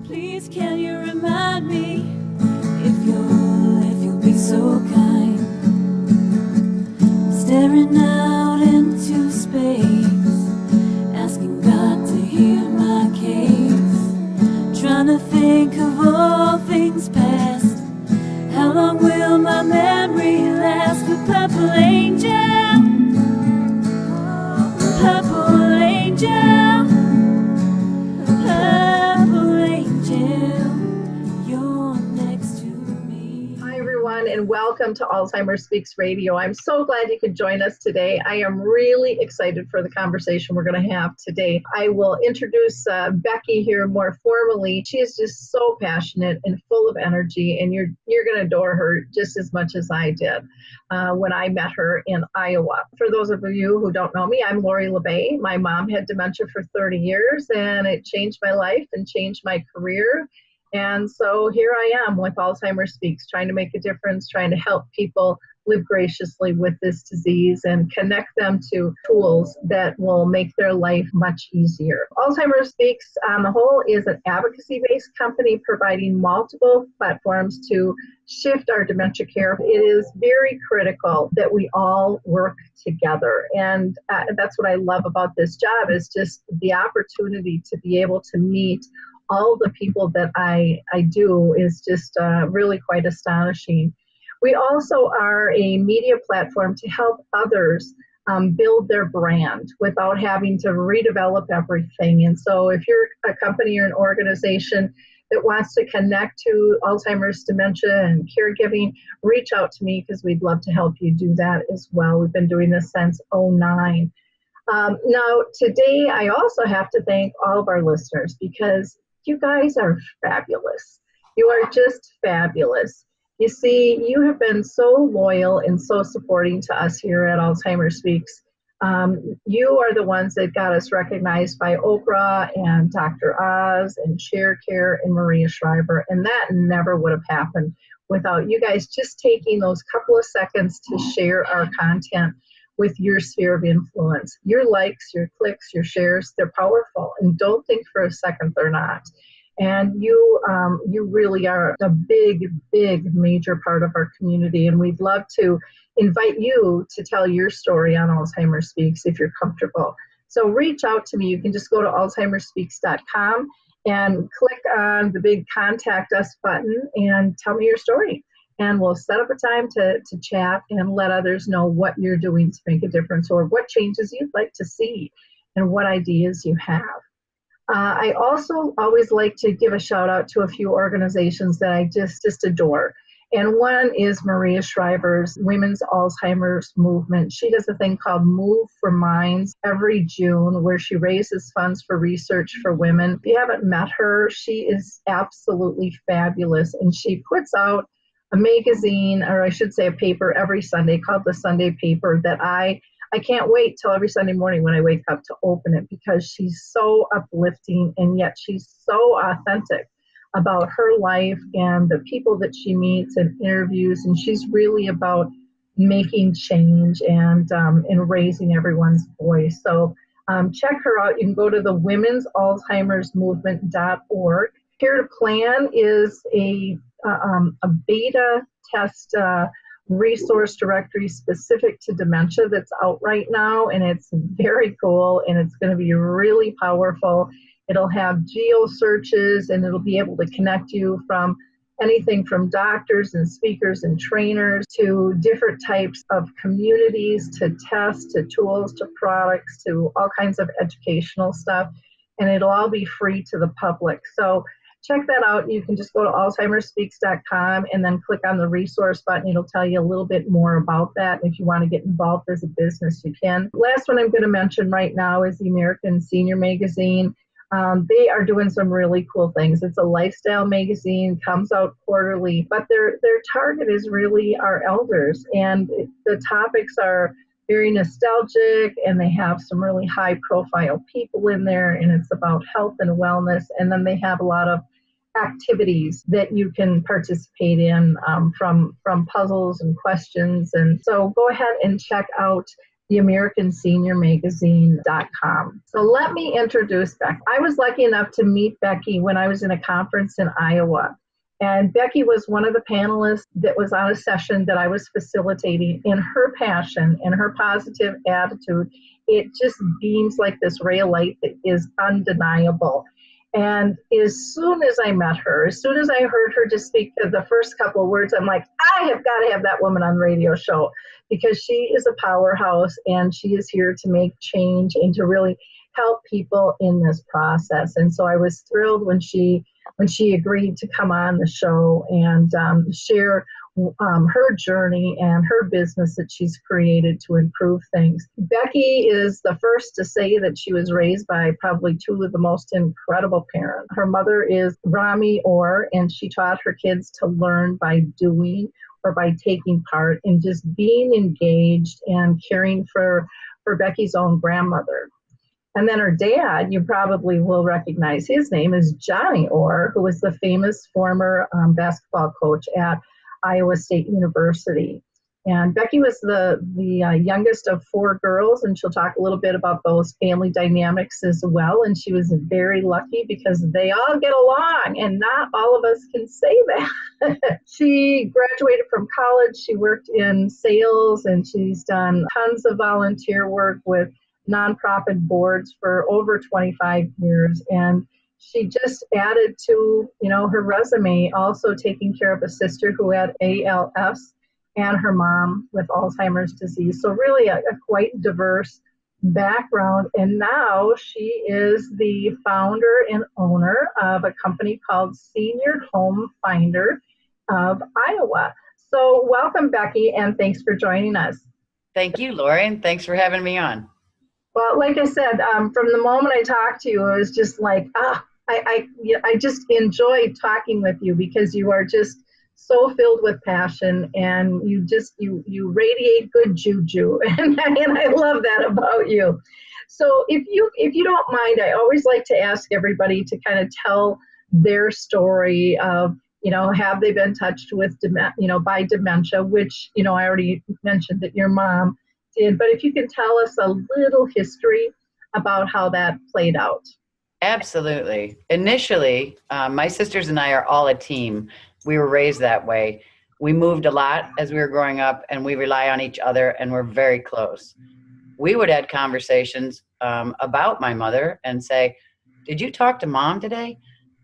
Please can you remind me, if you'll be so kind, staring out into space, asking God to hear my case, trying to think of all things past. How long will my memory last? The purple angel, purple angel, purple angel, you're next to me. Hi, everyone, and welcome to Alzheimer Speaks Radio. I'm so glad you could join us today. I am really excited for the conversation we're going to have today. I will introduce Becky here more formally. She is just so passionate and full of energy, and you're going to adore her just as much as I did when I met her in Iowa. For those of you who don't know me, I'm Lori La Bey. My mom had dementia for 30 years, and it changed my life and changed my career. And so here I am with Alzheimer Speaks, trying to make a difference, trying to help people live graciously with this disease and connect them to tools that will make their life much easier. Alzheimer Speaks, on the whole, is an advocacy-based company providing multiple platforms to shift our dementia care. It is very critical that we all work together. And that's what I love about this job, is just the opportunity to be able to meet all the people that I do is just really quite astonishing. We also are a media platform to help others build their brand without having to redevelop everything. And so if you're a company or an organization that wants to connect to Alzheimer's, dementia, and caregiving, reach out to me, because we'd love to help you do that as well. We've been doing this since 2009. Now, today, I also have to thank all of our listeners, because you guys are fabulous. You are just fabulous. You see, you have been so loyal and so supporting to us here at Alzheimer Speaks. You are the ones that got us recognized by Oprah and Dr. Oz and ShareCare and Maria Shriver, and that never would have happened without you guys just taking those couple of seconds to share our content with your sphere of influence. Your likes, your clicks, your shares, they're powerful, and don't think for a second they're not. And you really are a big, major part of our community, and we'd love to invite you to tell your story on Alzheimer Speaks if you're comfortable. So reach out to me. You can just go to alzheimerspeaks.com and click on the big Contact Us button and tell me your story. And we'll set up a time to chat and let others know what you're doing to make a difference, or what changes you'd like to see and what ideas you have. I also always like to give a shout out to a few organizations that I just adore. And one is Maria Shriver's Women's Alzheimer's Movement. She does a thing called Move for Minds every June, where she raises funds for research for women. If you haven't met her, she is absolutely fabulous. And she puts out a magazine, or I should say a paper, every Sunday called the Sunday Paper, that I can't wait till every Sunday morning when I wake up to open it, because she's so uplifting, and yet she's so authentic about her life and the people that she meets and interviews. And she's really about making change and raising everyone's voice. So check her out. You can go to the women'salzheimersmovement.org. Care to Plan is a beta test resource directory specific to dementia that's out right now, and it's very cool, and it's going to be really powerful. It'll have geo searches, and it'll be able to connect you from anything from doctors and speakers and trainers to different types of communities, to tests, to tools, to products, to all kinds of educational stuff, and it'll all be free to the public. So check that out. You can just go to alzheimerspeaks.com and then click on the resource button. It'll tell you a little bit more about that. If you want to get involved as a business, you can. Last one I'm going to mention right now is the American Senior Magazine. They are doing some really cool things. It's a lifestyle magazine, comes out quarterly, but their target is really our elders, and the topics are very nostalgic, and they have some really high profile people in there, and it's about health and wellness. And then they have a lot of activities that you can participate in, from puzzles and questions. And so go ahead and check out the American Senior Magazine.com. So let me introduce Becky. I was lucky enough to meet Becky when I was in a conference in Iowa. And Becky was one of the panelists that was on a session that I was facilitating. In her passion and her positive attitude, it just beams like this ray of light that is undeniable. And as soon as I met her, as soon as I heard her just speak the first couple of words, I'm like, I have got to have that woman on the radio show, because she is a powerhouse and she is here to make change and to really help people in this process. And so I was thrilled when she agreed to come on the show and share her journey and her business that she's created to improve things. Becky is the first to say that she was raised by probably two of the most incredible parents. Her mother is Becky Orr, and she taught her kids to learn by doing or by taking part in just being engaged and caring for Becky's own grandmother. And then her dad, you probably will recognize his name, is Johnny Orr, who was the famous former basketball coach at Iowa State University. And Becky was the youngest of four girls, and she'll talk a little bit about those family dynamics as well. And she was very lucky because they all get along, and not all of us can say that. She graduated from college. She worked in sales, and she's done tons of volunteer work with nonprofit boards for over 25 years. And she just added to, her resume, also taking care of a sister who had ALS and her mom with Alzheimer's disease. So really a quite diverse background. And now she is the founder and owner of a company called Senior HomeFinder of Iowa. So welcome, Becky, and thanks for joining us. Thank you, Lori, and thanks for having me on. Well, like I said, from the moment I talked to you, it was just like, I just enjoy talking with you because you are just so filled with passion, and you radiate good juju, and I love that about you. So if you don't mind, I always like to ask everybody to kind of tell their story of, have they been touched with by dementia, which I already mentioned that your mom did, but if you can tell us a little history about how that played out. Absolutely. Initially, my sisters and I are all a team. We were raised that way. We moved a lot as we were growing up, and we rely on each other, and we're very close. We would have conversations about my mother and say, did you talk to Mom today?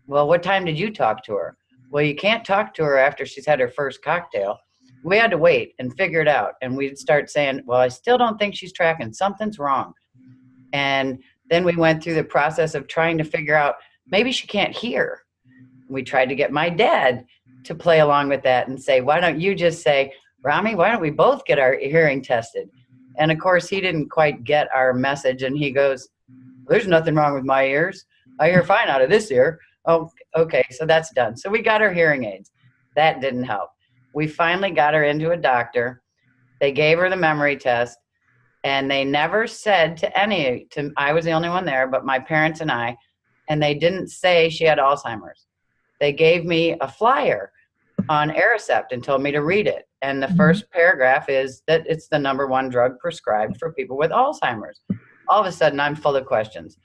Well, what time did you talk to her? Well, you can't talk to her after she's had her first cocktail. We had to wait and figure it out. And we'd start saying, well, I still don't think she's tracking. Something's wrong. And then we went through the process of trying to figure out, maybe she can't hear. We tried to get my dad to play along with that and say, why don't you just say, Rami, why don't we both get our hearing tested? And of course, he didn't quite get our message. And he goes, there's nothing wrong with my ears. I hear fine out of this ear. Oh, okay, so that's done. So we got her hearing aids. That didn't help. We finally got her into a doctor. They gave her the memory test, and they never said I was the only one there, but my parents and I, and they didn't say she had Alzheimer's. They gave me a flyer on Aricept and told me to read it. And the first paragraph is that it's the #1 drug prescribed for people with Alzheimer's. All of a sudden, I'm full of questions.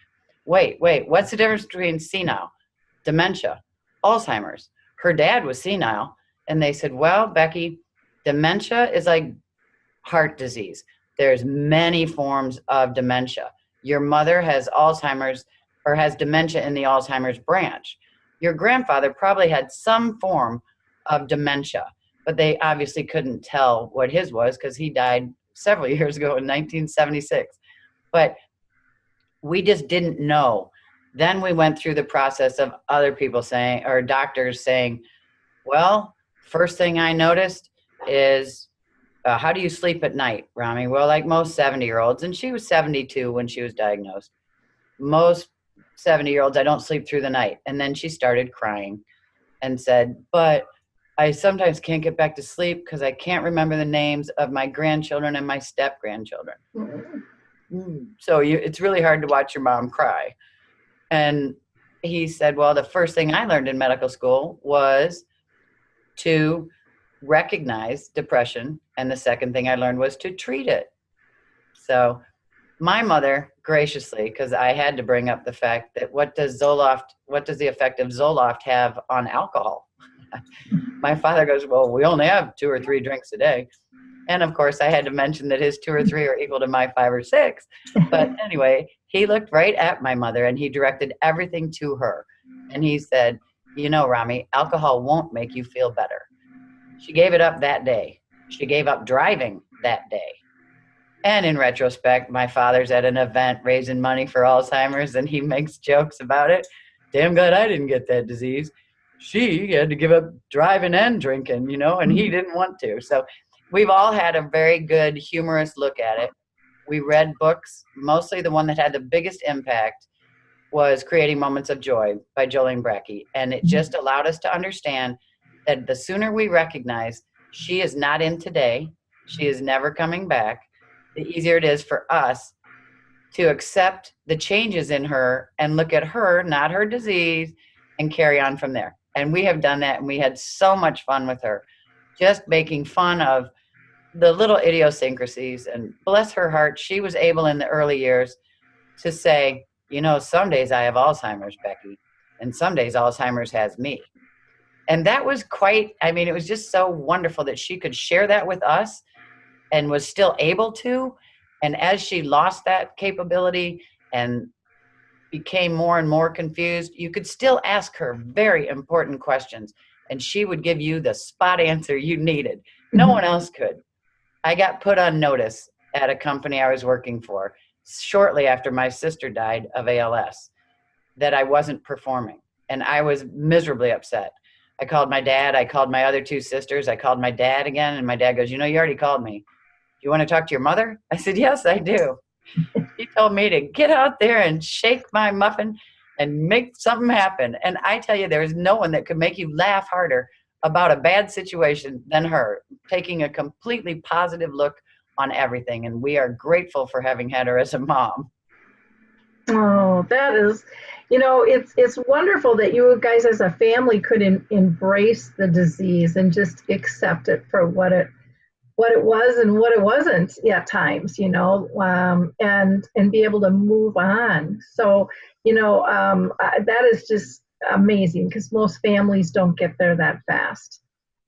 Wait, what's the difference between senile, dementia, Alzheimer's? Her dad was senile. And they said, well, Becky, dementia is like heart disease. There's many forms of dementia. Your mother has Alzheimer's or has dementia in the Alzheimer's branch. Your grandfather probably had some form of dementia, but they obviously couldn't tell what his was because he died several years ago in 1976. But we just didn't know. Then we went through the process of other people saying, or doctors saying, well, first thing I noticed is, how do you sleep at night, Rami? Well, like most 70-year-olds, and she was 72 when she was diagnosed. Most 70-year-olds, I don't sleep through the night. And then she started crying and said, but I sometimes can't get back to sleep because I can't remember the names of my grandchildren and my step-grandchildren. So it's really hard to watch your mom cry. And he said, well, the first thing I learned in medical school was to recognize depression. And the second thing I learned was to treat it. So my mother graciously, because I had to bring up the fact that what does the effect of Zoloft have on alcohol? My father goes, well, we only have 2 or 3 drinks a day. And of course, I had to mention that his 2 or 3 are equal to my 5 or 6. But anyway, he looked right at my mother and he directed everything to her. And he said, you know, Rami, alcohol won't make you feel better. She gave it up that day. She gave up driving that day. And in retrospect, my father's at an event raising money for Alzheimer's and he makes jokes about it. Damn glad I didn't get that disease. She had to give up driving and drinking, you know, and he didn't want to. So we've all had a very good humorous look at it. We read books. Mostly the one that had the biggest impact was Creating Moments of Joy by Jolene Brackey. And it just allowed us to understand that the sooner we recognize she is not in today, she is never coming back, the easier it is for us to accept the changes in her and look at her, not her disease, and carry on from there. And we have done that, and we had so much fun with her, just making fun of the little idiosyncrasies. And bless her heart, she was able in the early years to say, you know, some days I have Alzheimer's, Becky, and some days Alzheimer's has me. And that was it was just so wonderful that she could share that with us and was still able to. And as she lost that capability and became more and more confused, you could still ask her very important questions and she would give you the spot answer you needed. No one else could. I got put on notice at a company I was working for shortly after my sister died of ALS that I wasn't performing. And I was miserably upset. I called my dad. I called my other 2 sisters. I called my dad again. And my dad goes, you know, you already called me. Do you want to talk to your mother? I said, yes, I do. He told me to get out there and shake my muffin and make something happen. And I tell you, there is no one that could make you laugh harder about a bad situation than her, taking a completely positive look on everything. And we are grateful for having had her as a mom. Oh, that is, it's wonderful that you guys as a family could embrace the disease and just accept it for what it was and what it wasn't at times, and be able to move on. So, that is just amazing because most families don't get there that fast.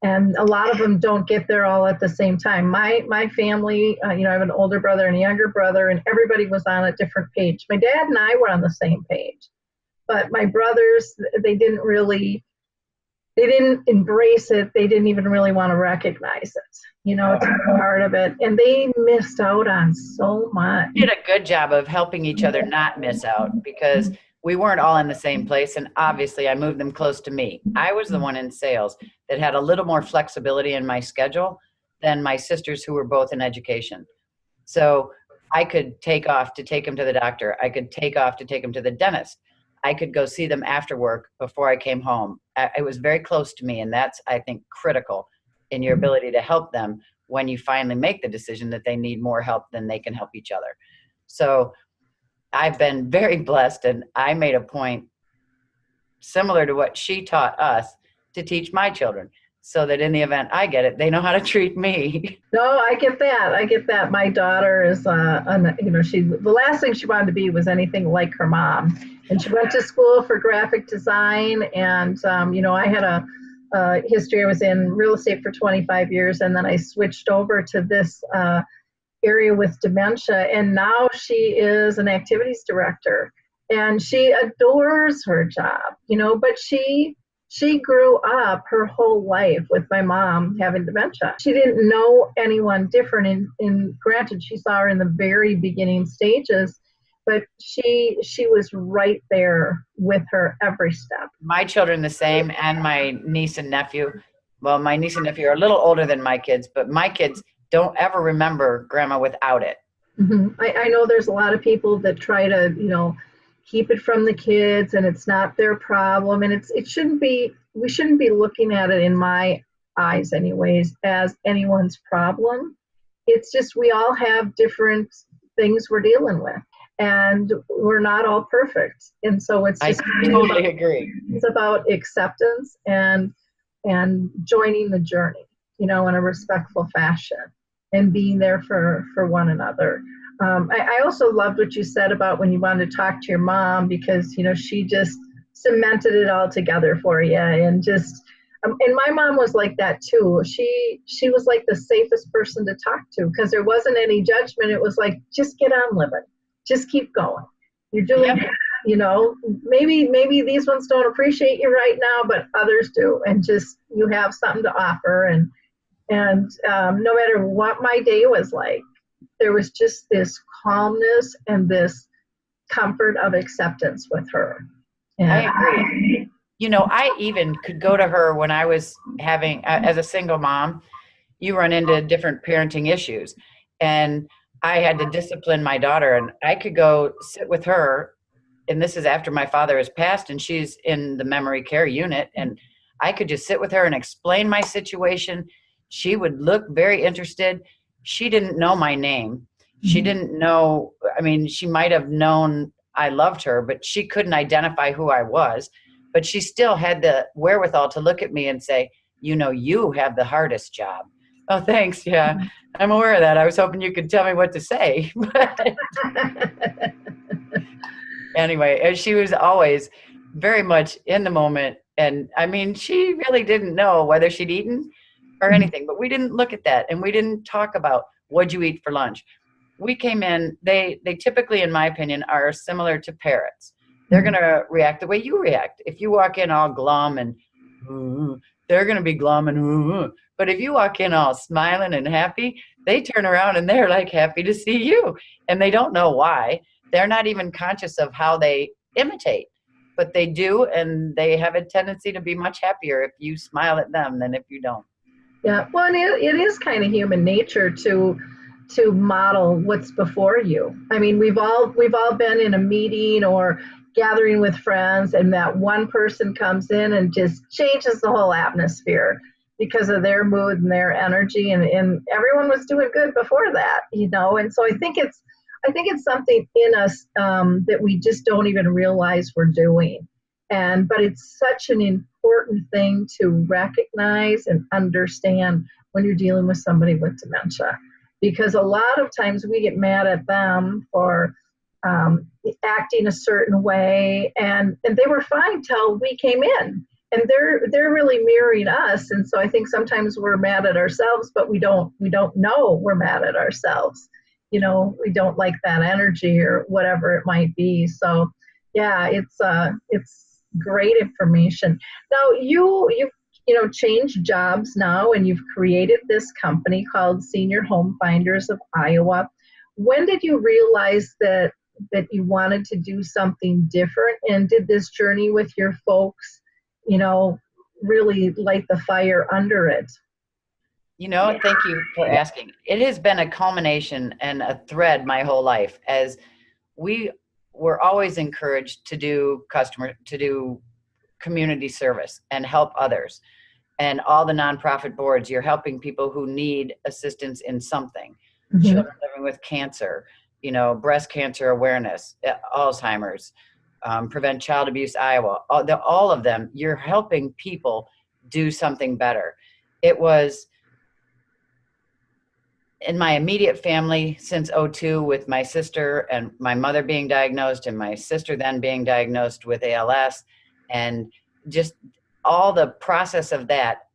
And a lot of them don't get there all at the same time. My family, I have an older brother and a younger brother, and everybody was on a different page. My dad and I were on the same page. But my brothers, they didn't embrace it. They didn't even really want to recognize it. It's part of it. And they missed out on so much. We did a good job of helping each other not miss out because we weren't all in the same place. And obviously I moved them close to me. I was the one in sales that had a little more flexibility in my schedule than my sisters who were both in education. So I could take off to take them to the doctor. I could take off to take them to the dentist. I could go see them after work before I came home. It was very close to me. And that's, I think, critical in your ability to help them when you finally make the decision that they need more help than they can help each other. So I've been very blessed, and I made a point similar to what she taught us to teach my children so that in the event I get it, they know how to treat me. No, I get that. My daughter is, the last thing she wanted to be was anything like her mom. And she went to school for graphic design. And, I had a history. I was in real estate for 25 years. And then I switched over to this area with dementia. And now she is an activities director. And she adores her job, but she grew up her whole life with my mom having dementia. She didn't know anyone different. And granted, she saw her in the very beginning stages, but she was right there with her every step. My children the same, and my niece and nephew. Well, my niece and nephew are a little older than my kids, but my kids don't ever remember grandma without it. Mm-hmm. I know there's a lot of people that try to, keep it from the kids, and it's not their problem, and we shouldn't be looking at it, in my eyes anyways, as anyone's problem. It's just we all have different things we're dealing with, and we're not all perfect. And so it's just I totally agree. It's about acceptance and joining the journey, in a respectful fashion, and being there for one another. I also loved what you said about when you wanted to talk to your mom, because, she just cemented it all together for you. And just, and my mom was like that too. She was like the safest person to talk to, because there wasn't any judgment. It was like, just get on living, just keep going. You're doing, maybe these ones don't appreciate you right now, but others do. And just, you have something to offer. And no matter what my day was like, there was just this calmness and this comfort of acceptance with her. And I agree. I even could go to her when I was having, as a single mom, you run into different parenting issues. And I had to discipline my daughter, and I could go sit with her. And this is after my father has passed, and she's in the memory care unit. And I could just sit with her and explain my situation. She would look very interested. She didn't know my name. She didn't know, she might have known I loved her, but she couldn't identify who I was. But she still had the wherewithal to look at me and say, you have the hardest job. Oh, thanks. Yeah, I'm aware of that. I was hoping you could tell me what to say. But anyway, and she was always very much in the moment. And she really didn't know whether she'd eaten or anything, but we didn't look at that. And we didn't talk about, what'd you eat for lunch? We came in, they typically, in my opinion, are similar to parrots. They're going to react the way you react. If you walk in all glum and they're going to be glum and but if you walk in all smiling and happy, they turn around and they're like happy to see you. And they don't know why. They're not even conscious of how they imitate, but they do. And they have a tendency to be much happier if you smile at them than if you don't. Yeah, well, and it is kind of human nature to model what's before you. We've all been in a meeting or gathering with friends, and that one person comes in and just changes the whole atmosphere because of their mood and their energy, and everyone was doing good before that, And so I think it's something in us that we just don't even realize we're doing. But it's such an important thing to recognize and understand when you're dealing with somebody with dementia, because a lot of times we get mad at them for acting a certain way, and they were fine till we came in, and they're really mirroring us. And so I think sometimes we're mad at ourselves, but we don't know we're mad at ourselves. We don't like that energy or whatever it might be. So yeah, it's great information. Now you changed jobs now, and you've created this company called Senior HomeFinders of Iowa. When did you realize that you wanted to do something different, and did this journey with your folks, really light the fire under it? Thank you for asking. It has been a culmination and a thread my whole life, as we were always encouraged to do community service and help others. And all the nonprofit boards, you're helping people who need assistance in something. Mm-hmm. Children living with cancer, breast cancer awareness, Alzheimer's, Prevent Child Abuse Iowa, all of them, you're helping people do something better. It was in my immediate family since 2002, with my sister and my mother being diagnosed, and my sister then being diagnosed with ALS, and just all the process of that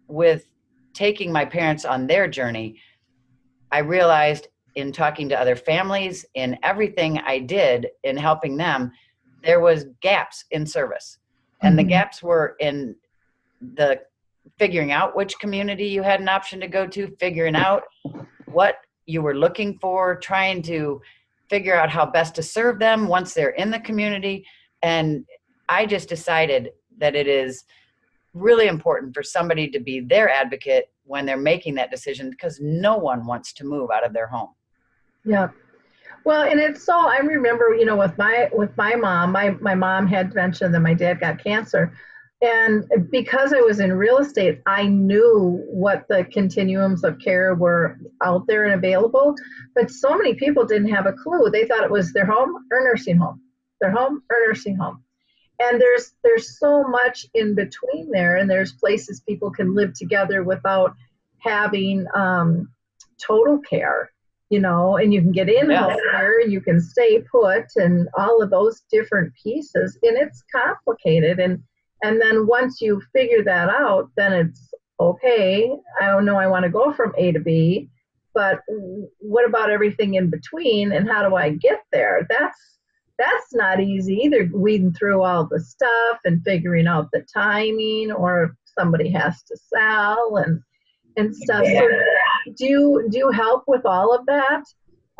with taking my parents on their journey. I realized in talking to other families, in everything I did in helping them, there was gaps in service. And the gaps were in the figuring out which community you had an option to go to, figuring out what you were looking for, trying to figure out how best to serve them once they're in the community. And I just decided that it is really important for somebody to be their advocate when they're making that decision, because no one wants to move out of their home. Yeah. Well, and it's so, I remember, with my mom, my mom had dementia, then my dad got cancer. And because I was in real estate, I knew what the continuums of care were out there and available. But so many people didn't have a clue. They thought it was their home or nursing home, their home or nursing home. And there's so much in between there. And there's places people can live together without having total care. and you can get in healthcare, you can stay put, and all of those different pieces. And it's complicated. And then once you figure that out, then it's okay. I don't know, I want to go from A to B, but what about everything in between? And how do I get there? That's not easy either, weeding through all the stuff and figuring out the timing, or if somebody has to sell and stuff. So do you help with all of that?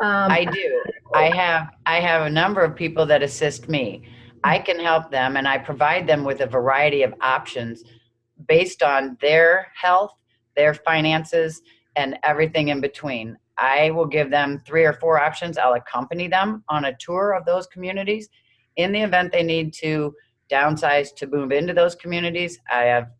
I do. I have a number of people that assist me. I can help them, and I provide them with a variety of options based on their health, their finances, and everything in between. I will give them 3 or 4 options. I'll accompany them on a tour of those communities. In the event they need to downsize to move into those communities, I have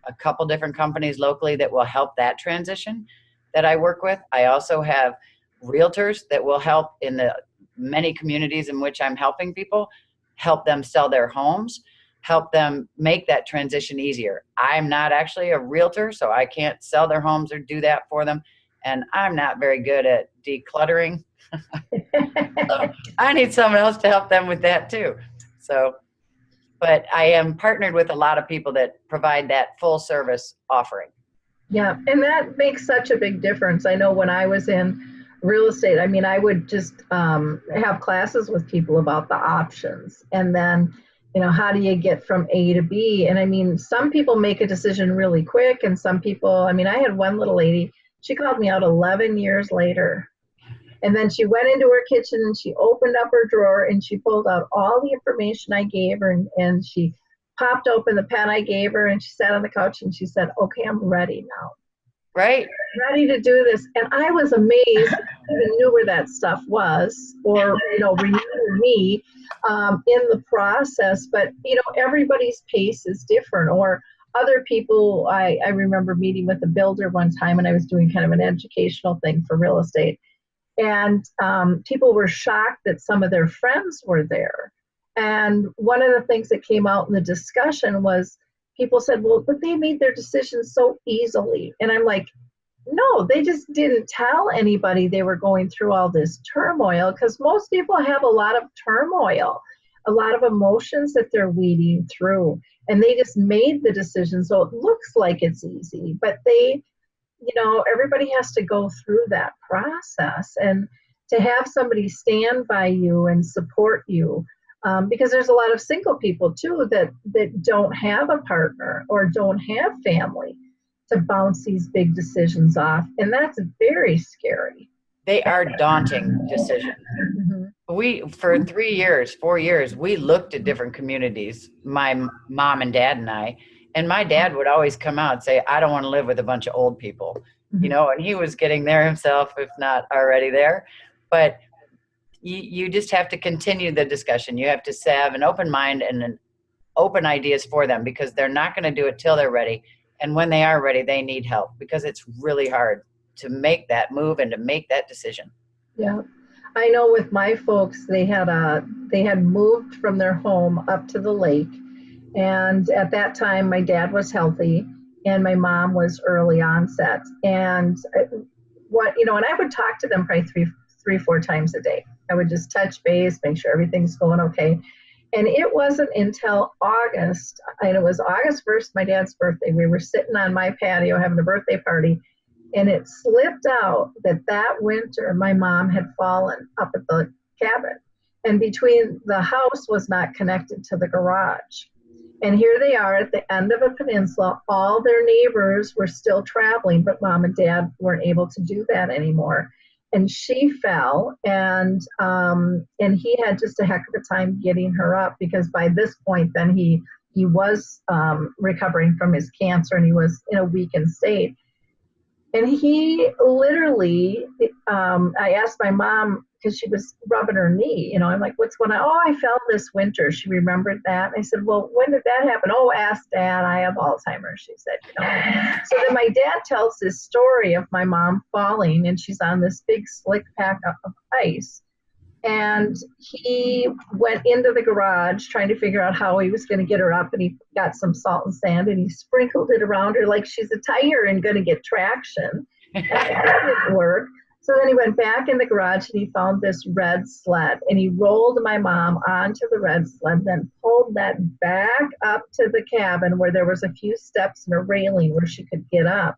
a couple different companies locally that will help that transition that I work with. I also have realtors that will help in the many communities in which I'm helping people, help them sell their homes, help them make that transition easier. I'm not actually a realtor, so I can't sell their homes or do that for them. And I'm not very good at decluttering. So I need someone else to help them with that too. So, but I am partnered with a lot of people that provide that full service offering. Yeah, and that makes such a big difference. I know when I was in real estate, I mean, I would just have classes with people about the options. And then, how do you get from A to B? And I mean, some people make a decision really quick, and some people, I mean, I had one little lady, she called me out 11 years later. And then she went into her kitchen and she opened up her drawer and she pulled out all the information I gave her, and she popped open the pen I gave her, and she sat on the couch and she said, okay, I'm ready now. Right. I'm ready to do this. And I was amazed. I even knew where that stuff was, or, renewing me in the process. But, everybody's pace is different. Or other people, I remember meeting with a builder one time, and I was doing kind of an educational thing for real estate. And people were shocked that some of their friends were there. And one of the things that came out in the discussion was people said, well, but they made their decisions so easily. And I'm like, no, they just didn't tell anybody they were going through all this turmoil, because most people have a lot of turmoil, a lot of emotions that they're weeding through. And they just made the decision. So it looks like it's easy, but everybody has to go through that process. And to have somebody stand by you and support you, because there's a lot of single people too that don't have a partner or don't have family to bounce these big decisions off. And that's very scary. They are daunting decisions. Mm-hmm. For 3 years, 4 years, we looked at different communities, my mom and dad and I, and my dad would always come out and say, I don't want to live with a bunch of old people, and he was getting there himself, if not already there. But you just have to continue the discussion. You have to have an open mind and an open ideas for them, because they're not going to do it till they're ready. And when they are ready, they need help, because it's really hard to make that move and to make that decision. Yeah. I know with my folks, they had moved from their home up to the lake. And at that time, my dad was healthy and my mom was early onset. And and I would talk to them probably 3-4 times a day. I would just touch base, make sure everything's going okay. And it wasn't until August, and it was August 1st, my dad's birthday. We were sitting on my patio having a birthday party, and it slipped out that winter my mom had fallen up at the cabin. And between the house was not connected to the garage. And here they are at the end of a peninsula. All their neighbors were still traveling, but mom and dad weren't able to do that anymore. And she fell, and he had just a heck of a time getting her up, because by this point then he was recovering from his cancer, and he was in a weakened state. And he literally, I asked my mom, because she was rubbing her knee, I'm like, what's going on? Oh, I fell this winter. She remembered that. And I said, well, when did that happen? Oh, ask Dad. I have Alzheimer's, she said. So then my dad tells this story of my mom falling, and she's on this big slick pack of ice. And he went into the garage trying to figure out how he was going to get her up, and he got some salt and sand, and he sprinkled it around her like she's a tire and going to get traction. And that didn't work. So then he went back in the garage and he found this red sled and he rolled my mom onto the red sled, then pulled that back up to the cabin where there was a few steps and a railing where she could get up.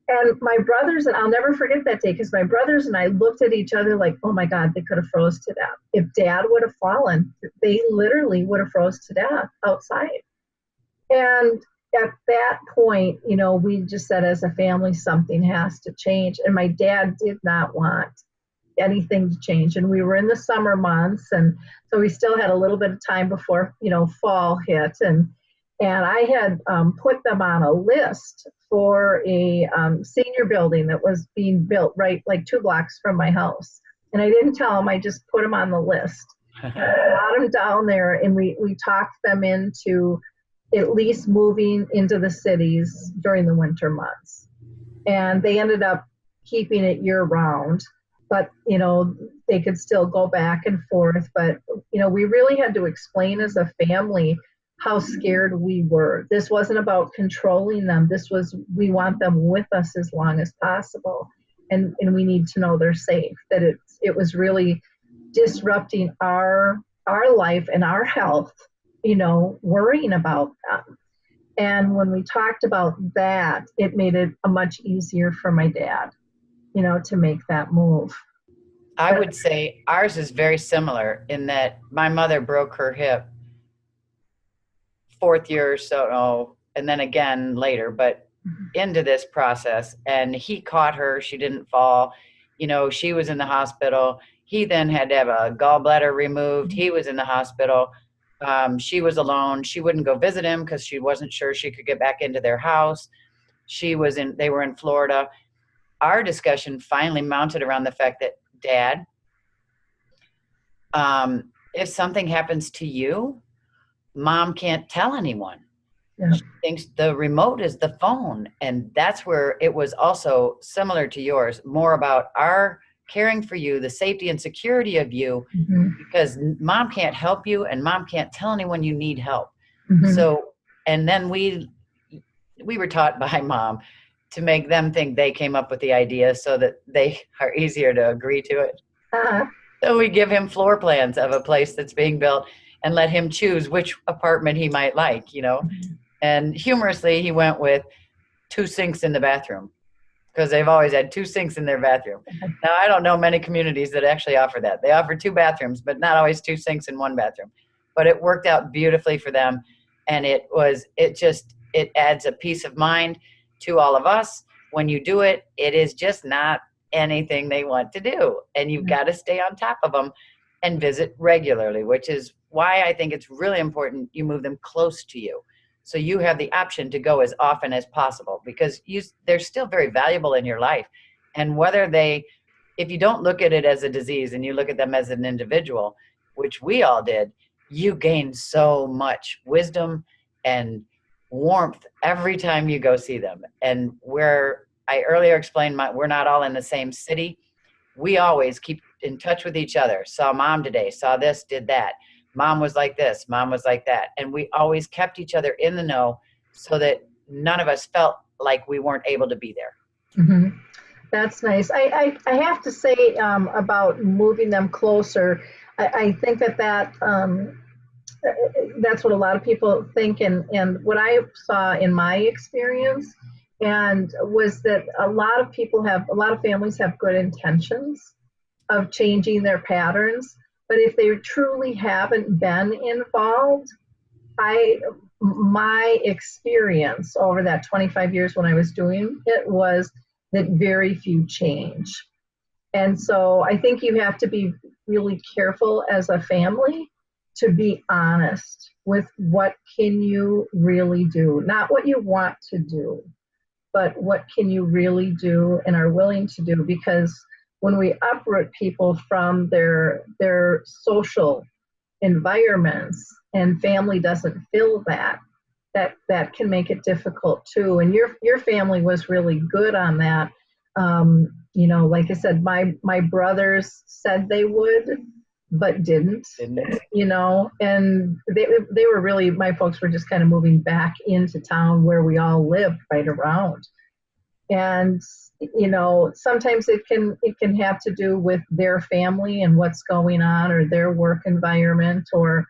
And my brothers, and I'll never forget that day because my brothers and I looked at each other like, oh my God, they could have froze to death. If Dad would have fallen, they literally would have froze to death outside. And at that point, you know, we just said as a family, something has to change. And my dad did not want anything to change. And we were in the summer months. And so we still had a little bit of time before, you know, fall hit. And I had put them on a list for a senior building that was being built right like 2 blocks from my house. And I didn't tell them, I just put them on the list. I brought them down there and we talked them into at least moving into the cities during the winter months. And they ended up keeping it year round, but you know, they could still go back and forth. But you know, we really had to explain as a family how scared we were. This wasn't about controlling them. This was, we want them with us as long as possible. And we need to know they're safe, that it was really disrupting our life and our health, you know, worrying about them. And when we talked about that, it made it a much easier for my dad, you know, to make that move. I would say ours is very similar in that my mother broke her hip 4th year or so, and then again later, but into this process. And he caught her. She didn't fall. You know, she was in the hospital. He then had to have a gallbladder removed. He was in the hospital. She was alone. She wouldn't go visit him because she wasn't sure she could get back into their house. They were in Florida. Our discussion finally mounted around the fact that, Dad, if something happens to you, Mom can't tell anyone. Yeah. She thinks the remote is the phone. And that's where it was also similar to yours, more about our caring for you, the safety and security of you, because Mom can't help you and Mom can't tell anyone you need help. So, and then we were taught by Mom to make them think they came up with the idea so that they are easier to agree to it. So we give him floor plans of a place that's being built and let him choose which apartment he might like, you know. And humorously, he went with 2 sinks in the bathroom because they've always had 2 sinks in their bathroom. Now, I don't know many communities that actually offer that. They offer 2 bathrooms, but not always 2 sinks in one bathroom. But it worked out beautifully for them. And it adds a peace of mind to all of us. When you do it, it is just not anything they want to do. And you've got to stay on top of them and visit regularly, which is why I think it's really important you move them close to you. So you have the option to go as often as possible because they're still very valuable in your life. And if you don't look at it as a disease and you look at them as an individual, which we all did, you gain so much wisdom and warmth every time you go see them. And where I earlier explained, we're not all in the same city. We always keep in touch with each other. Saw Mom today, saw this, did that. Mom was like this, Mom was like that. And we always kept each other in the know so that none of us felt like we weren't able to be there. That's nice. I have to say about moving them closer, I think that's what a lot of people think. And what I saw in my experience was that a lot of families have good intentions of changing their patterns. But if they truly haven't been involved, my experience over that 25 years when I was doing it was that very few change. And so I think you have to be really careful as a family to be honest with what can you really do, not what you want to do, but what can you really do and are willing to do, because when we uproot people from their social environments and family doesn't feel that can make it difficult too. And your family was really good on that. You know, like I said, my brothers said they would, but didn't. You know, and they were really, my folks were just kind of moving back into town where we all lived right around. And, sometimes it can have to do with their family and what's going on, or their work environment, or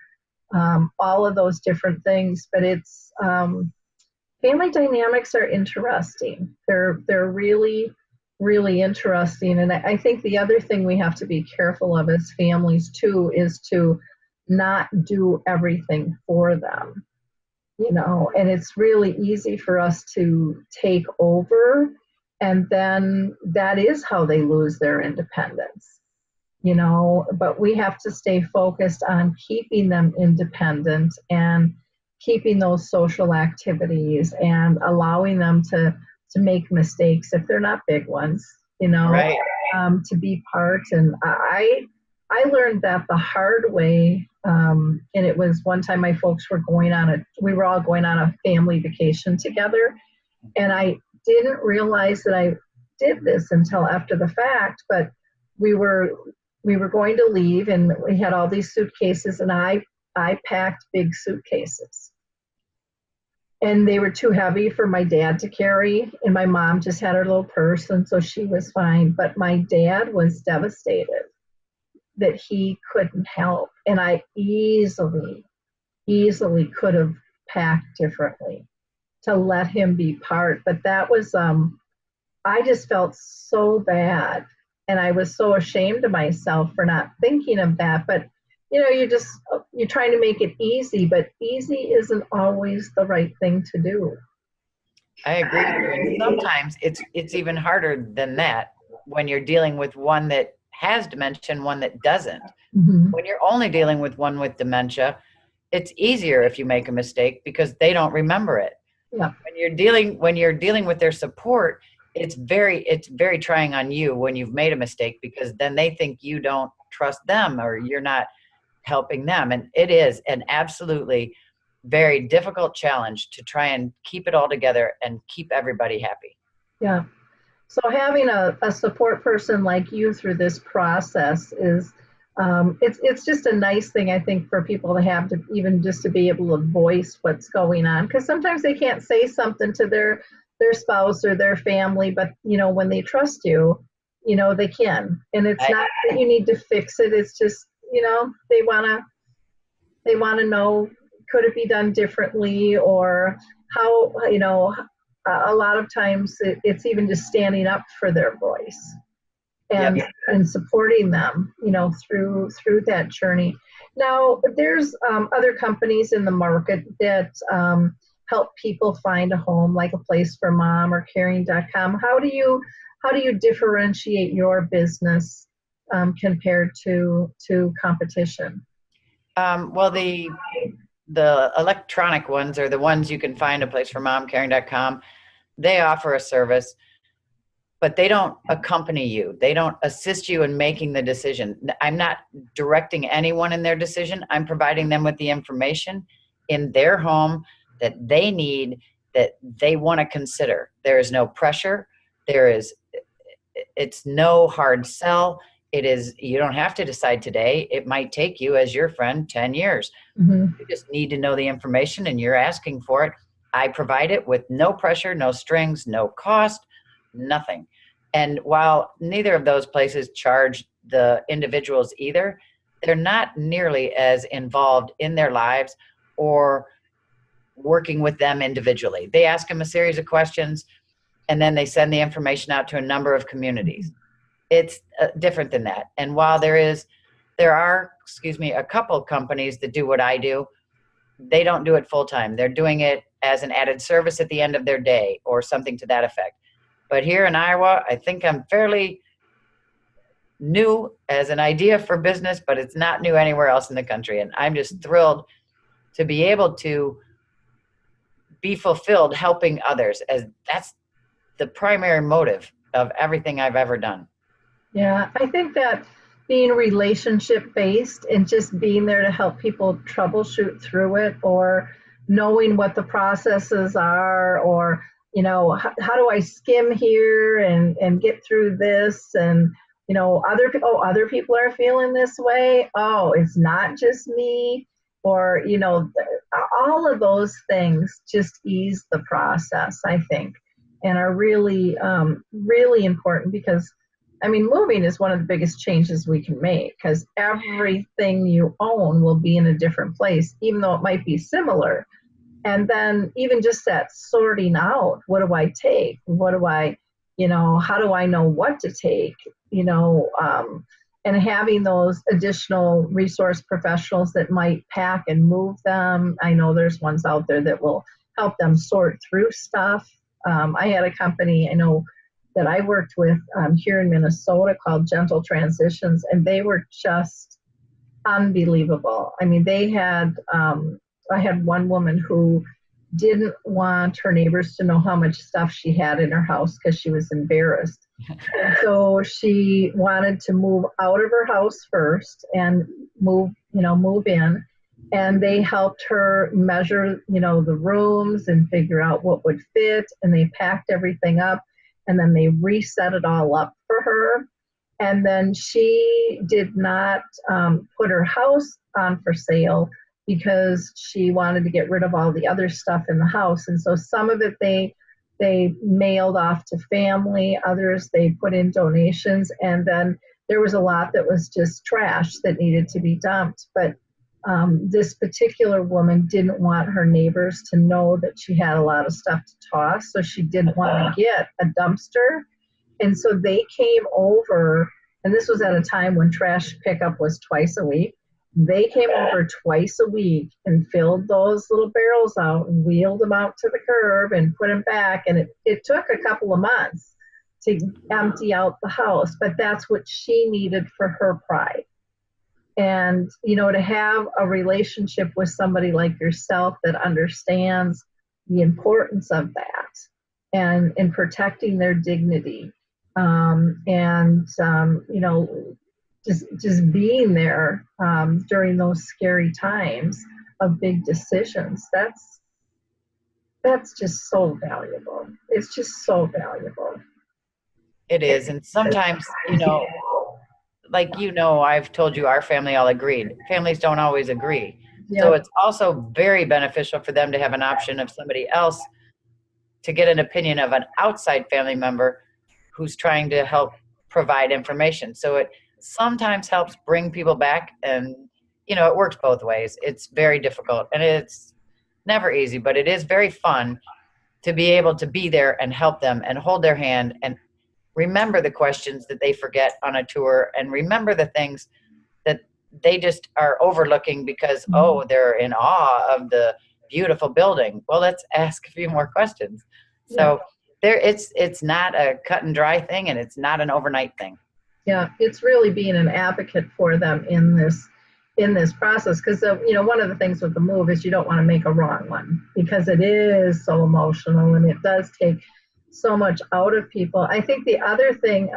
all of those different things. But it's family dynamics are interesting. They're really, really interesting. And I think the other thing we have to be careful of as families too is to not do everything for them. And it's really easy for us to take over, and then that is how they lose their independence. But we have to stay focused on keeping them independent and keeping those social activities and allowing them to make mistakes if they're not big ones, Right. to be part. And I learned that the hard way. And it was one time my folks were we were all going on a family vacation together. And I didn't realize that I did this until after the fact, but we were going to leave, and we had all these suitcases, and I packed big suitcases. And they were too heavy for my dad to carry, and my mom just had her little purse, and so she was fine. But my dad was devastated that he couldn't help, and I easily could have packed differently to let him be part. But that was, I just felt so bad, and I was so ashamed of myself for not thinking of that. But you're trying to make it easy, but easy isn't always the right thing to do. I agree with you. And sometimes it's even harder than that when you're dealing with one that has dementia and one that doesn't. Mm-hmm. When you're only dealing with one with dementia, it's easier if you make a mistake because they don't remember it. Yeah. When you're dealing with their support, it's very trying on you when you've made a mistake, because then they think you don't trust them or you're not helping them. And it is an absolutely very difficult challenge to try and keep it all together and keep everybody happy. Yeah. So having a support person like you through this process is, it's just a nice thing, I think, for people to have, to even just to be able to voice what's going on. Because sometimes they can't say something to their spouse or their family, but when they trust you, they can. And it's not that you need to fix it. It's just, they want to know, could it be done differently, or how, a lot of times it's even just standing up for their voice and Yep. and supporting them, through that journey. Now, there's other companies in the market that help people find a home, like A Place for Mom or Caring.com. How do you differentiate your business compared to competition? Well, the electronic ones are the ones you can find, A Place for Mom, Caring.com. They offer a service, but they don't accompany you. They don't assist you in making the decision. I'm not directing anyone in their decision. I'm providing them with the information in their home that they need, that they want to consider. There is no pressure. It's no hard sell. You don't have to decide today. It might take you, as your friend, 10 years. Mm-hmm. You just need to know the information and you're asking for it. I provide it with no pressure, no strings, no cost, nothing. And while neither of those places charge the individuals either, they're not nearly as involved in their lives or working with them individually. They ask them a series of questions and then they send the information out to a number of communities. It's different than that. And while there are a couple companies that do what I do, they don't do it full time. They're doing it as an added service at the end of their day or something to that effect. But here in Iowa, I think I'm fairly new as an idea for business, but it's not new anywhere else in the country. And I'm just thrilled to be able to be fulfilled helping others, as that's the primary motive of everything I've ever done. Yeah, I think that being relationship based and just being there to help people troubleshoot through it, or knowing what the processes are, or how do I skim here and get through this, and other people are feeling this way, it's not just me, or all of those things just ease the process, I think. and are really, really important because, I mean, moving is one of the biggest changes we can make because everything you own will be in a different place, even though it might be similar. And then even just that sorting out, what do I take? What do I, how do I know what to take? And having those additional resource professionals that might pack and move them. I know there's ones out there that will help them sort through stuff. I had a company I know that I worked with here in Minnesota called Gentle Transitions, and they were just unbelievable. I mean, they had, I had one woman who didn't want her neighbors to know how much stuff she had in her house because she was embarrassed. And so she wanted to move out of her house first and move in. And they helped her measure, the rooms and figure out what would fit. And they packed everything up and then they reset it all up for her. And then she did not put her house on for sale because she wanted to get rid of all the other stuff in the house. And so some of it they mailed off to family, others they put in donations, and then there was a lot that was just trash that needed to be dumped. But this particular woman didn't want her neighbors to know that she had a lot of stuff to toss, so she didn't want to get a dumpster. And so they came over, and this was at a time when trash pickup was twice a week. They came over twice a week and filled those little barrels out and wheeled them out to the curb and put them back. And it took a couple of months to empty out the house, but that's what she needed for her pride. And, to have a relationship with somebody like yourself that understands the importance of that and in protecting their dignity, just being there during those scary times of big decisions. That's just so valuable. It's just so valuable. It is. And sometimes, I've told you our family all agreed. Families don't always agree. Yep. So it's also very beneficial for them to have an option of somebody else to get an opinion of an outside family member who's trying to help provide information. So it sometimes helps bring people back, and it works both ways. It's very difficult and it's never easy, but it is very fun to be able to be there and help them and hold their hand and remember the questions that they forget on a tour, and remember the things that they just are overlooking because they're in awe of the beautiful building. Well, let's ask a few more questions. So it's not a cut and dry thing, and it's not an overnight thing. Yeah, it's really being an advocate for them in this process, because one of the things with the move is you don't want to make a wrong one, because it is so emotional and it does take so much out of people. I think the other thing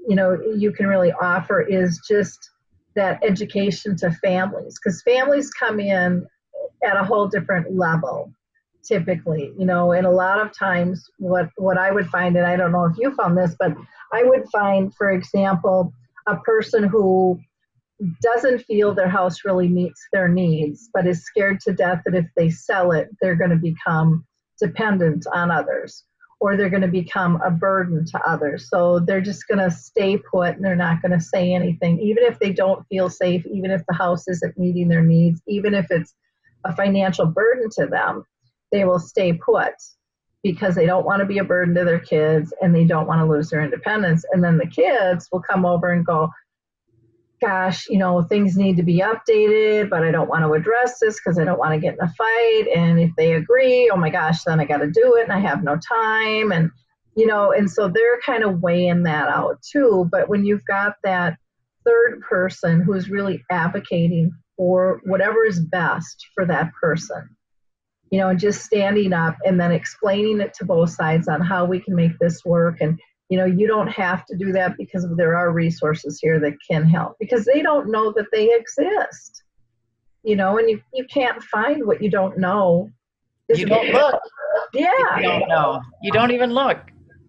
you can really offer is just that education to families, because families come in at a whole different level typically, and a lot of times what I would find, and I don't know if you found this, but I would find, for example, a person who doesn't feel their house really meets their needs, but is scared to death that if they sell it, they're going to become dependent on others, or they're going to become a burden to others. So they're just going to stay put and they're not going to say anything, even if they don't feel safe, even if the house isn't meeting their needs, even if it's a financial burden to them, they will stay put because they don't want to be a burden to their kids and they don't want to lose their independence. And then the kids will come over and go, gosh, things need to be updated, but I don't want to address this because I don't want to get in a fight. And if they agree, oh my gosh, then I got to do it and I have no time. And, and so they're kind of weighing that out too. But when you've got that third person who's really advocating for whatever is best for that person, and just standing up and then explaining it to both sides on how we can make this work. And, you don't have to do that because there are resources here that can help, because they don't know that they exist, and you can't find what you don't know. You don't look. Yeah. You don't know. You don't even look.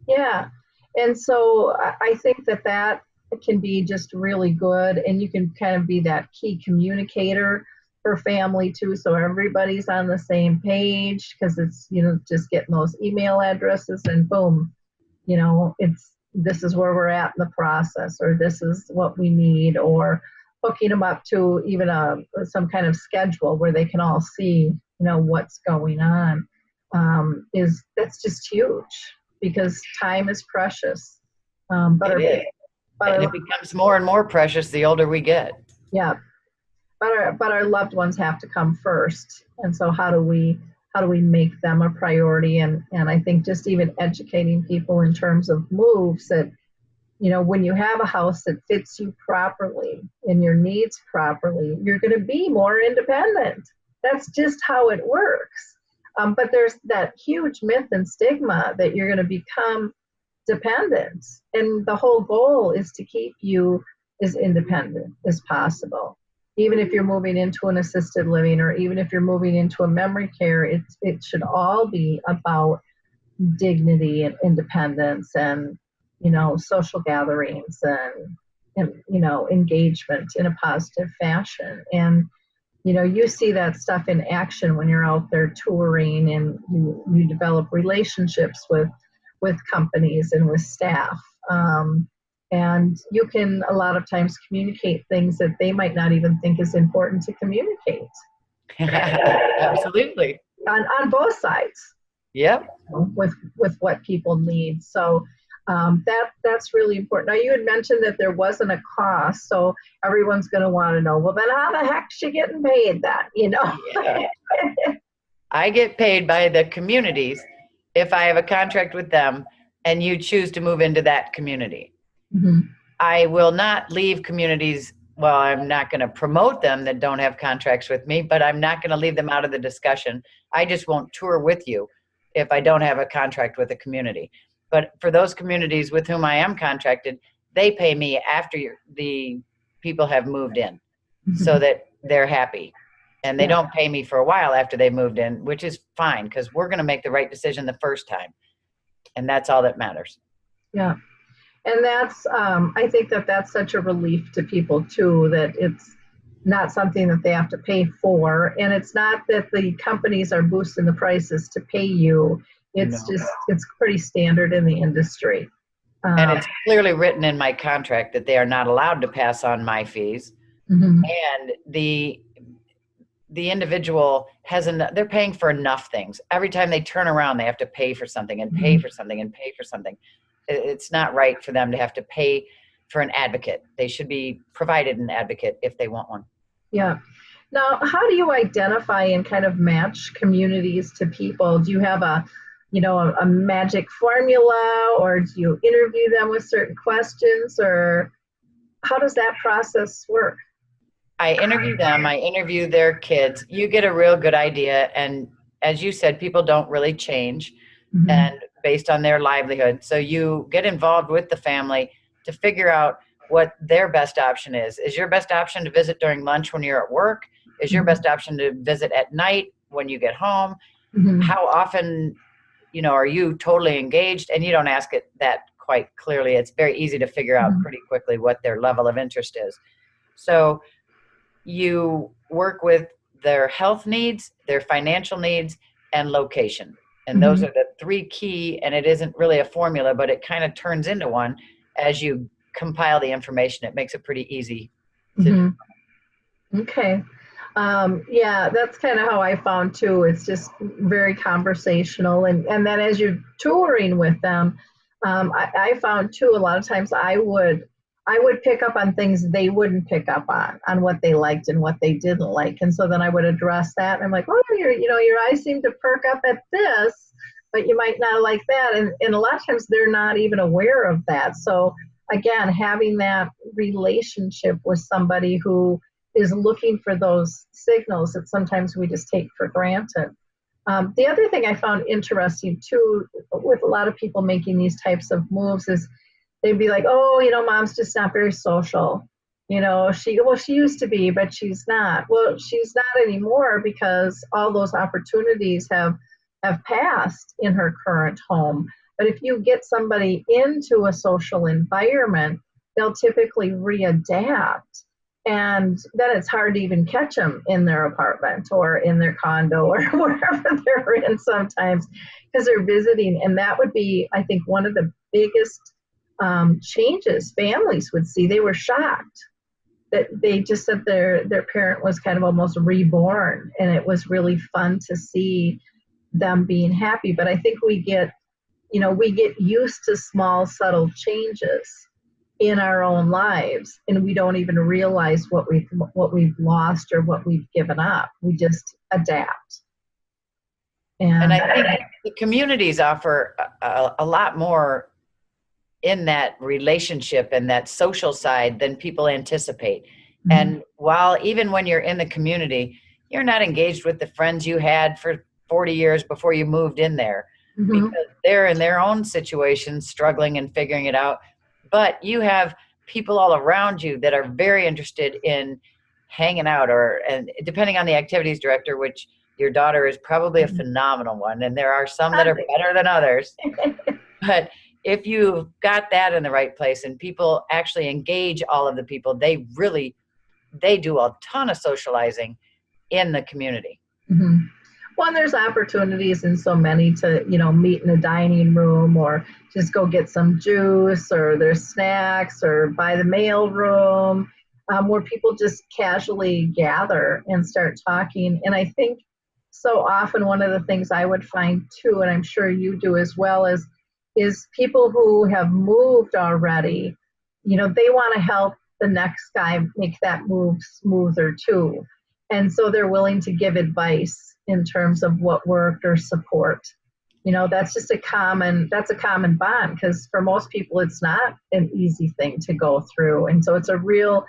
Yeah. And so I think that can be just really good. And you can kind of be that key communicator her family too, so everybody's on the same page, because it's, just getting those email addresses and boom, this is where we're at in the process, or this is what we need, or hooking them up to even some kind of schedule where they can all see, what's going on. That's just huge, because time is precious. It is. And it becomes more and more precious the older we get. Yeah, but our loved ones have to come first. And so how do we make them a priority? And I think just even educating people in terms of moves, that when you have a house that fits you properly and your needs properly, you're going to be more independent. That's just how it works. But there's that huge myth and stigma that you're going to become dependent. And the whole goal is to keep you as independent as possible. Even if you're moving into an assisted living, or even if you're moving into a memory care, it should all be about dignity and independence, and social gatherings, and engagement in a positive fashion. And you see that stuff in action when you're out there touring, and you develop relationships with companies and with staff. And you can a lot of times communicate things that they might not even think is important to communicate. Absolutely. On both sides. Yep. With what people need. So that's really important. Now, you had mentioned that there wasn't a cost, so everyone's going to want to know, well, then how the heck's she getting paid that? Yeah. I get paid by the communities if I have a contract with them and you choose to move into that community. Mm-hmm. I will not leave communities. Well, I'm not going to promote them that don't have contracts with me, but I'm not going to leave them out of the discussion. I just won't tour with you if I don't have a contract with a community. But for those communities with whom I am contracted, they pay me after the people have moved in, mm-hmm. so that they're happy. And they don't pay me for a while after they moved in, which is fine, because we're going to make the right decision the first time. And that's all that matters. Yeah. And that's, I think that's such a relief to people too, that it's not something that they have to pay for. And it's not that the companies are boosting the prices to pay you. It's it's pretty standard in the industry. And it's clearly written in my contract that they are not allowed to pass on my fees. Mm-hmm. And the individual they're paying for enough things. Every time they turn around, they have to pay for something and pay for something and pay for something. It's not right for them to have to pay for an advocate. They should be provided an advocate if they want one. Yeah. Now, how do you identify and kind of match communities to people? Do you have a magic formula, or do you interview them with certain questions, or how does that process work? I interview them. I interview their kids. You get a real good idea. And as you said, people don't really change, mm-hmm. and based on their livelihood. So you get involved with the family to figure out what their best option is. Is your best option to visit during lunch when you're at work? Is your best option to visit at night when you get home? Mm-hmm. How often, are you totally engaged? And you don't ask it that quite clearly. It's very easy to figure out pretty quickly what their level of interest is. So you work with their health needs, their financial needs, and location. And those are the three key, and it isn't really a formula, but it kind of turns into one as you compile the information. It makes it pretty easy. Okay. Yeah, that's kind of how I found too. It's just very conversational. And then as you're touring with them, I found too, a lot of times I would pick up on things they wouldn't pick up on what they liked and what they didn't like. And so then I would address that. And I'm like, oh, your eyes seem to perk up at this, but you might not like that. And a lot of times they're not even aware of that. So again, having that relationship with somebody who is looking for those signals that sometimes we just take for granted. The other thing I found interesting too, with a lot of people making these types of moves, is they'd be like, oh, mom's just not very social. She used to be, but she's not. Well, she's not anymore because all those opportunities have passed in her current home. But if you get somebody into a social environment, they'll typically readapt. And then it's hard to even catch them in their apartment or in their condo or wherever they're in sometimes because they're visiting. And that would be, I think, one of the biggest changes families would see. They were shocked that they just said their parent was kind of almost reborn, and it was really fun to see them being happy. But I think we get used to small, subtle changes in our own lives, and we don't even realize what we've lost or what we've given up. We just adapt. And I think the communities offer a lot more in that relationship and that social side than people anticipate. Mm-hmm. And while even when you're in the community, you're not engaged with the friends you had for 40 years before you moved in there, mm-hmm. because they're in their own situations, struggling and figuring it out. But you have people all around you that are very interested in hanging out, and depending on the activities director, which your daughter is probably a phenomenal one. And there are some that are better than others. But if you've got that in the right place and people actually engage all of the people, they do a ton of socializing in the community. Mm-hmm. Well, and there's opportunities in so many to, meet in a dining room or just go get some juice, or there's snacks, or by the mail room, where people just casually gather and start talking. And I think so often one of the things I would find too, and I'm sure you do as well, is people who have moved already, they want to help the next guy make that move smoother too. And so they're willing to give advice in terms of what worked or support. That's just a common bond, because for most people, it's not an easy thing to go through. And so it's a real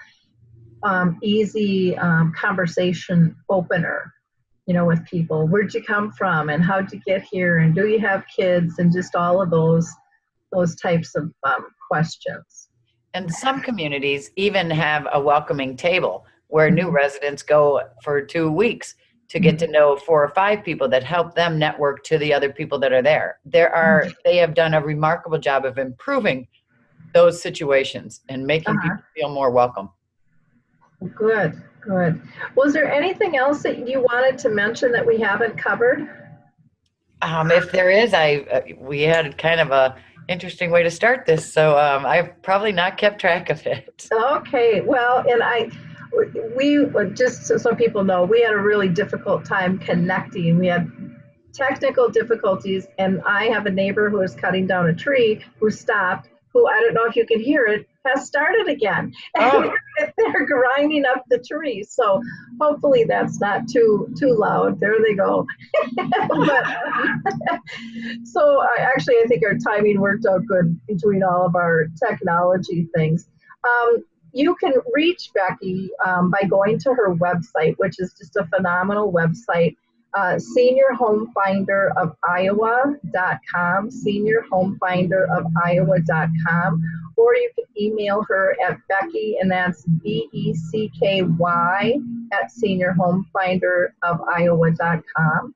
easy conversation opener, with people. Where'd you come from, and how'd you get here, and do you have kids, and just all of those types of questions. And some communities even have a welcoming table where new residents go for 2 weeks to get to know 4 or 5 people that help them network to the other people that are there. They have done a remarkable job of improving those situations and making people feel more welcome. Good. Was there anything else that you wanted to mention that we haven't covered? If there is, we had kind of a interesting way to start this, so I've probably not kept track of it. Okay, well, and we just so people know, we had a really difficult time connecting. We had technical difficulties, and I have a neighbor who is cutting down a tree who stopped, who, I don't know if you can hear it, has started again. Oh. They're grinding up the tree. So hopefully that's not too loud. There they go. But, so I think our timing worked out good between all of our technology things. You can reach Becky by going to her website, which is just a phenomenal website. Senior HomeFinder of Iowa.com, seniorhomefinderofiowa.com, or you can email her at Becky, and that's BECKY at seniorhomefinderofiowa.com.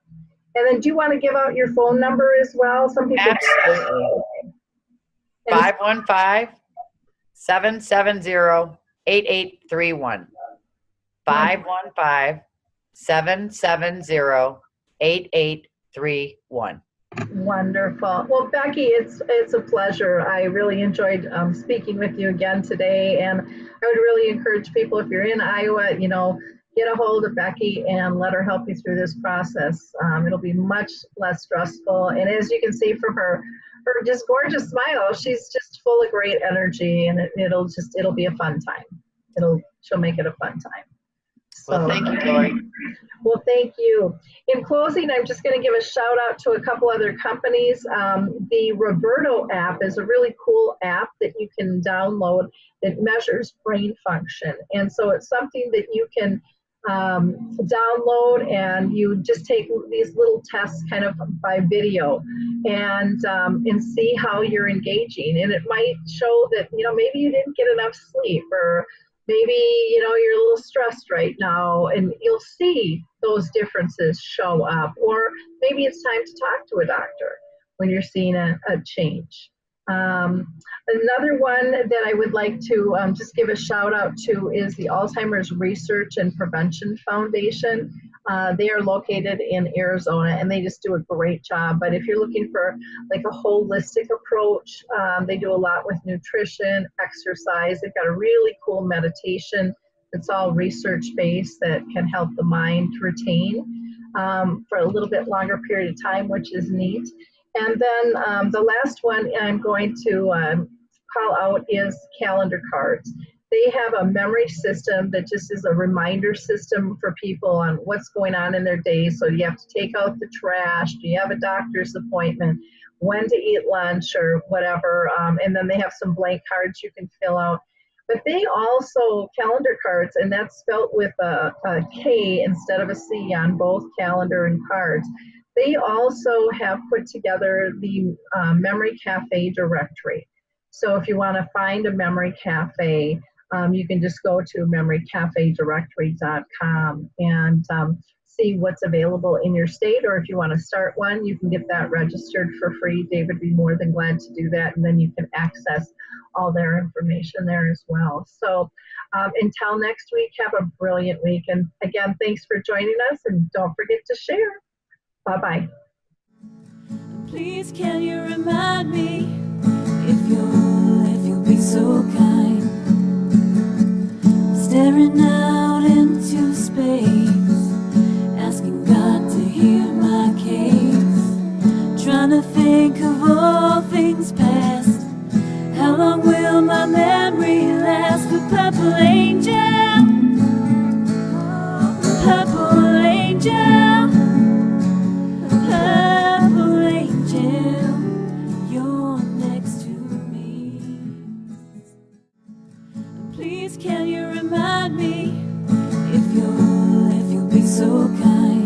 And then do you want to give out your phone number as well? Some people. Absolutely. 515-770-8831. 515-770-8831. Wonderful. Well, Becky, it's a pleasure. I really enjoyed speaking with you again today, and I would really encourage people, if you're in Iowa, get a hold of Becky and let her help you through this process. It'll be much less stressful, and as you can see from her just gorgeous smile, she's just full of great energy, and it'll be a fun time. She'll make it a fun time. Well, thank you, Lori. Well, thank you. In closing, I'm just going to give a shout out to a couple other companies. The Roberto app is a really cool app that you can download that measures brain function. And so it's something that you can download, and you just take these little tests kind of by video and see how you're engaging. And it might show that, maybe you didn't get enough sleep, or maybe, you're a little stressed right now, and you'll see those differences show up. Or maybe it's time to talk to a doctor when you're seeing a change. Another one that I would like to just give a shout out to is the Alzheimer's Research and Prevention Foundation. They are located in Arizona and they just do a great job. But if you're looking for like a holistic approach, they do a lot with nutrition, exercise. They've got a really cool meditation that's all research based that can help the mind retain for a little bit longer period of time, which is neat. And then the last one I'm going to call out is calendar cards. They have a memory system that just is a reminder system for people on what's going on in their day. So you have to take out the trash, do you have a doctor's appointment, when to eat lunch or whatever. And then they have some blank cards you can fill out. But they also, calendar cards, and that's spelled with a K instead of a C on both calendar and cards. They also have put together the Memory Cafe directory. So if you want to find a memory cafe, you can just go to memorycafedirectory.com and see what's available in your state. Or if you want to start one, you can get that registered for free. David would be more than glad to do that. And then you can access all their information there as well. So until next week, have a brilliant week. And again, thanks for joining us. And don't forget to share. Bye-bye. Please can you remind me if you'll be so kind, staring out into space, asking God to hear my case, trying to think of all things past. How long will my memory last? The purple angel, purple angel, purple angel, you're next to me. Please can you remind me if you'll be so kind,